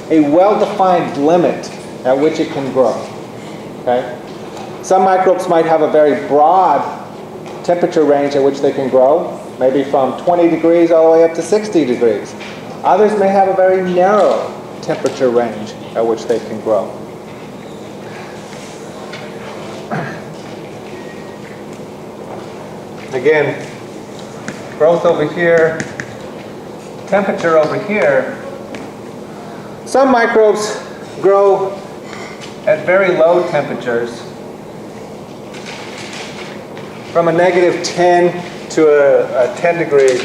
a well-defined limit at which it can grow. Okay? Some microbes might have a very broad temperature range at which they can grow, maybe from 20 degrees all the way up to 60 degrees. Others may have a very narrow temperature range at which they can grow. Again, growth over here, temperature over here. Some microbes grow at very low temperatures, from a negative 10 to a 10 degree.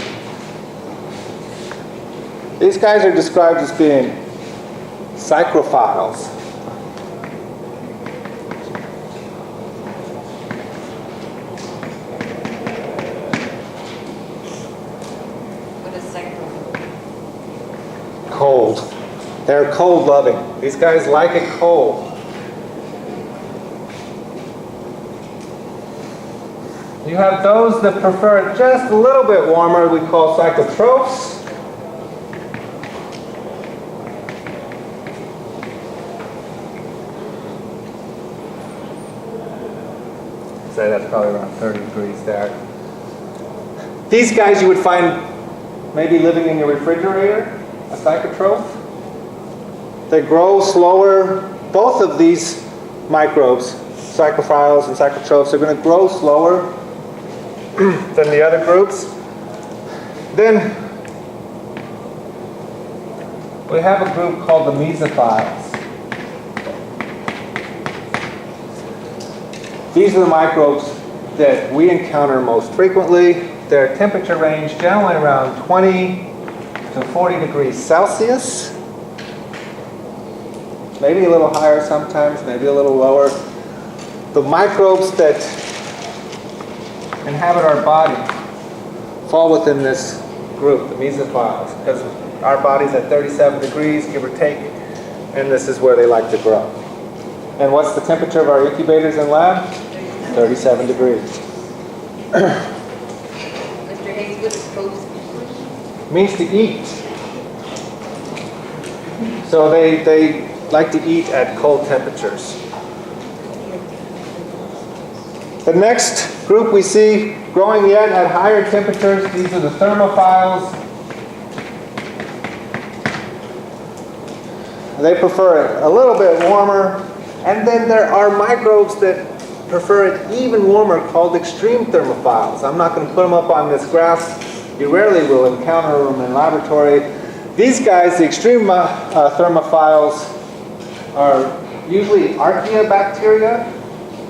These guys are described as being psychrophiles. What is psychrophiles? Cold. They're cold loving. These guys like it cold. You have those that prefer it just a little bit warmer, we call psychotrophs. Say that's probably around 30 degrees there. These guys you would find maybe living in your refrigerator, a psychotroph. They grow slower. Both of these microbes, psychrophiles and psychotrophs, are going to grow slower than the other groups. Then we have a group called the mesophiles. These are the microbes that we encounter most frequently. Their temperature range generally around 20 to 40 degrees Celsius. Maybe a little higher sometimes, maybe a little lower. The microbes that inhabit our body fall within this group, the mesophiles, because our body's at 37 degrees, give or take, and this is where they like to grow. And what's the temperature of our incubators in lab? 37 degrees. Mr. Hayes, what is toast? Means to eat. So they like to eat at cold temperatures. The next group we see growing yet at higher temperatures, these are the thermophiles. They prefer it a little bit warmer. And then there are microbes that prefer it even warmer called extreme thermophiles. I'm not going to put them up on this graph. You rarely will encounter them in laboratory. These guys, the extreme thermophiles, are usually archaeobacteria.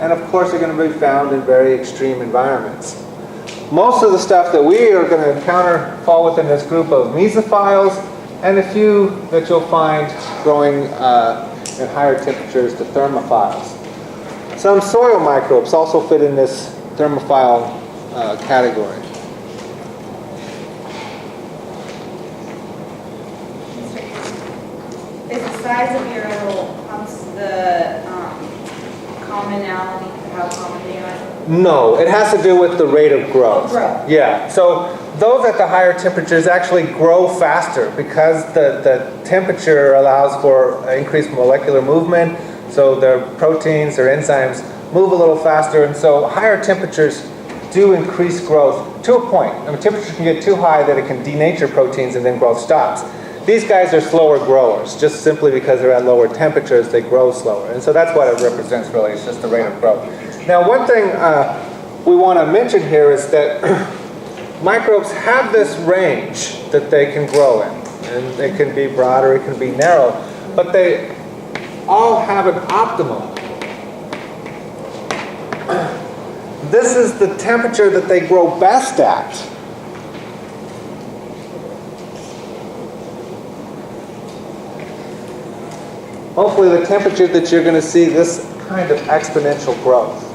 And of course, they're going to be found in very extreme environments. Most of the stuff that we are going to encounter fall within this group of mesophiles, and a few that you'll find growing at higher temperatures, the thermophiles. Some soil microbes also fit in this thermophile category. Is the size of your little pumps the commonality of how common they are? No, it has to do with the rate of growth. Growth. Yeah, so those at the higher temperatures actually grow faster because the temperature allows for increased molecular movement, so their proteins or enzymes move a little faster, and so higher temperatures do increase growth to a point. I mean, temperature can get too high that it can denature proteins and then growth stops. These guys are slower growers, just simply because they're at lower temperatures, they grow slower. And so that's what it represents really, it's just the rate of growth. Now one thing we want to mention here is that microbes have this range that they can grow in. And it can be broad or it can be narrow, but they all have an optimum. This is the temperature that they grow best at. Hopefully the temperature that you're going to see this kind of exponential growth.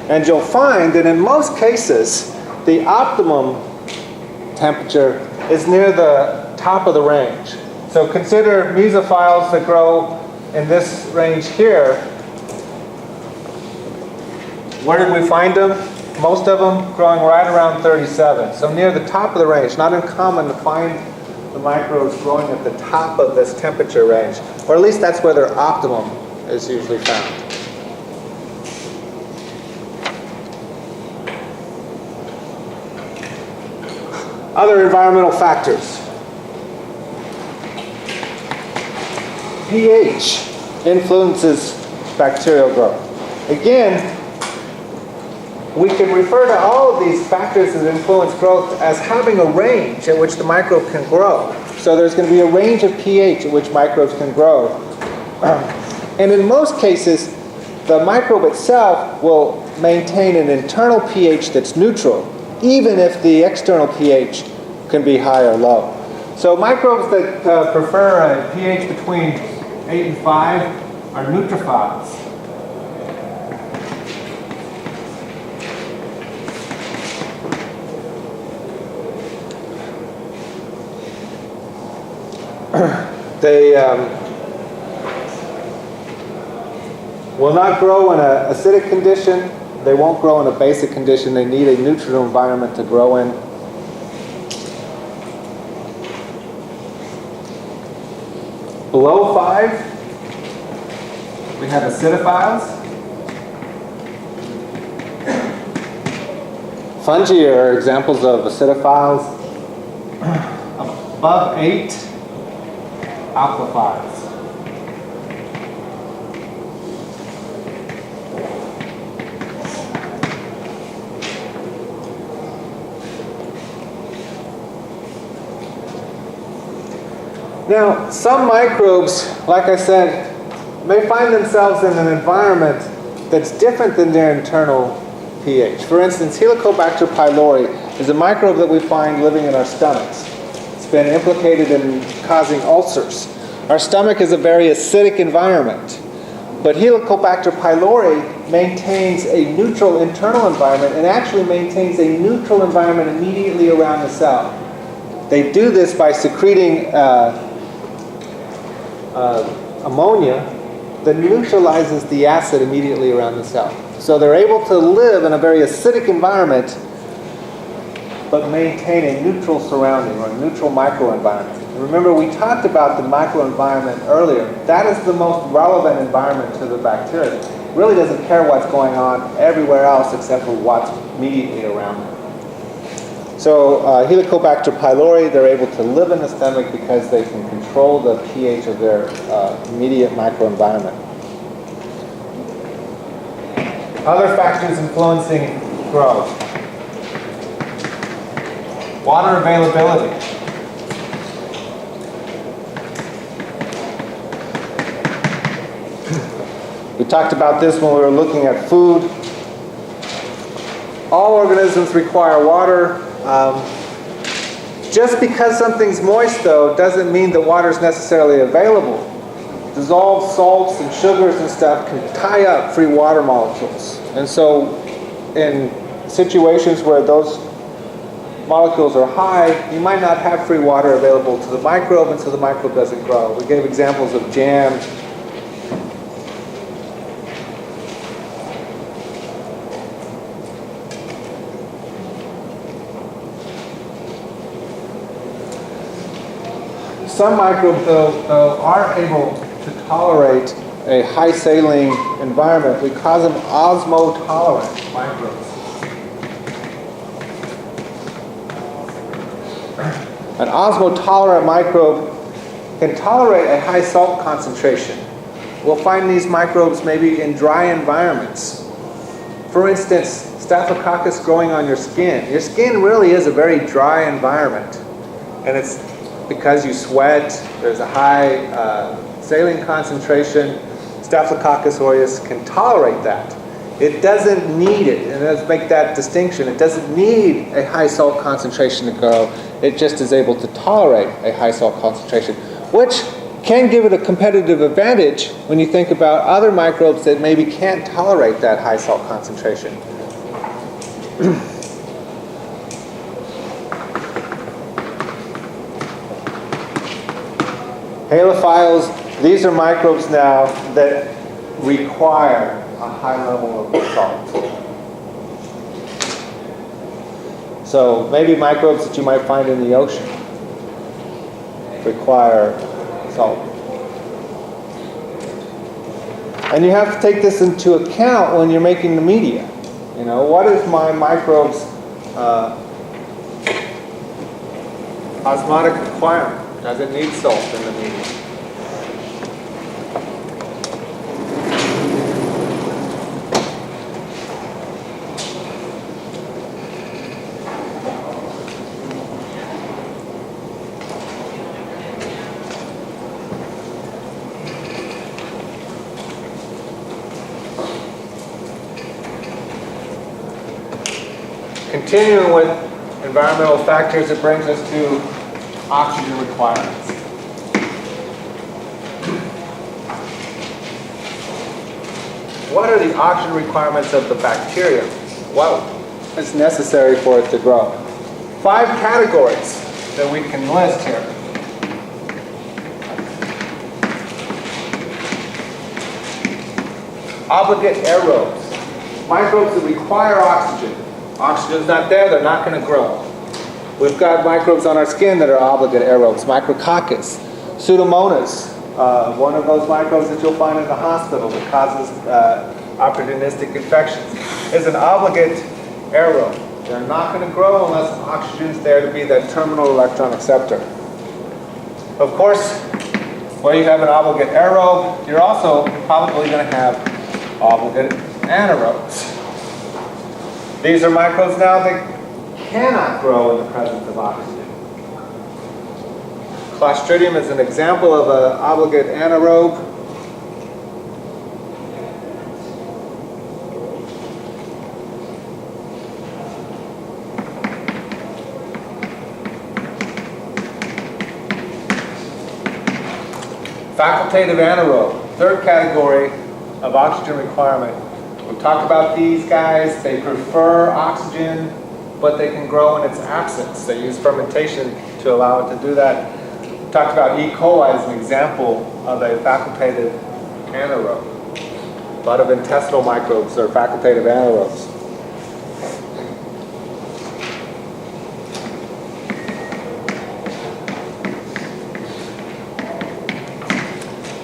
And you'll find that in most cases, the optimum temperature is near the top of the range. So consider mesophiles that grow in this range here. Where did we find them? Most of them growing right around 37. So near the top of the range. Not uncommon to find the microbes growing at the top of this temperature range, or at least that's where their optimum is usually found. Other environmental factors. pH influences bacterial growth. Again, we can refer to all of these factors that influence growth as having a range at which the microbe can grow. So there's going to be a range of pH at which microbes can grow. And in most cases, the microbe itself will maintain an internal pH that's neutral, even if the external pH can be high or low. So microbes that prefer a pH between 8 and 5 are neutrophiles. They will not grow in an acidic condition. They won't grow in a basic condition. They need a neutral environment to grow in. Below 5, we have acidophiles. Fungi are examples of acidophiles. Above 8, alkaphiles. Now, some microbes, like I said, may find themselves in an environment that's different than their internal pH. For instance, Helicobacter pylori is a microbe that we find living in our stomachs. It's been implicated in causing ulcers. Our stomach is a very acidic environment, but Helicobacter pylori maintains a neutral internal environment and actually maintains a neutral environment immediately around the cell. They do this by secreting ammonia that neutralizes the acid immediately around the cell. So they're able to live in a very acidic environment but maintain a neutral surrounding or a neutral microenvironment. Remember, we talked about the microenvironment earlier. That is the most relevant environment to the bacteria. It really doesn't care what's going on everywhere else except for what's immediately around them. So Helicobacter pylori, they're able to live in the stomach because they can control the pH of their immediate microenvironment. Other factors influencing growth. Water availability. We talked about this when we were looking at food. All organisms require water. Just because something's moist, though, doesn't mean that water is necessarily available. Dissolved salts and sugars and stuff can tie up free water molecules. And so in situations where those molecules are high, you might not have free water available to the microbe, and so the microbe doesn't grow. We gave examples of jam. Some microbes, though, are able to tolerate a high saline environment. We call them osmotolerant microbes. An osmotolerant microbe can tolerate a high salt concentration. We'll find these microbes maybe in dry environments. For instance, Staphylococcus growing on your skin. Your skin really is a very dry environment, and it's because you sweat, there's a high saline concentration. Staphylococcus aureus can tolerate that. It doesn't need it, and let's make that distinction. It doesn't need a high salt concentration to grow. It just is able to tolerate a high salt concentration, which can give it a competitive advantage when you think about other microbes that maybe can't tolerate that high salt concentration. Halophiles, these are microbes now that require a high level of salt. So maybe microbes that you might find in the ocean. require salt. And you have to take this into account when you're making the media. You know, what is my microbes' osmotic requirement? Does it need salt in the media? Continuing with environmental factors, it brings us to oxygen requirements. What are the oxygen requirements of the bacteria? What is necessary for it to grow? 5 categories that we can list here. Obligate aerobes, microbes that require oxygen. Oxygen's not there, they're not going to grow. We've got microbes on our skin that are obligate aerobes. Micrococcus, Pseudomonas, one of those microbes that you'll find in the hospital that causes opportunistic infections, is an obligate aerobe. They're not going to grow unless oxygen's there to be that terminal electron acceptor. Of course, where you have an obligate aerobe, you're also probably going to have obligate anaerobes. These are microbes now that cannot grow in the presence of oxygen. Clostridium is an example of an obligate anaerobe. Facultative anaerobe, third category of oxygen requirement. We talked about these guys. They prefer oxygen, but they can grow in its absence. They use fermentation to allow it to do that. We talked about E. coli as an example of a facultative anaerobe. A lot of intestinal microbes are facultative anaerobes.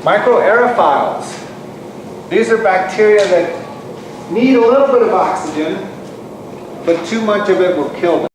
Microaerophiles. These are bacteria that need a little bit of oxygen, but too much of it will kill them.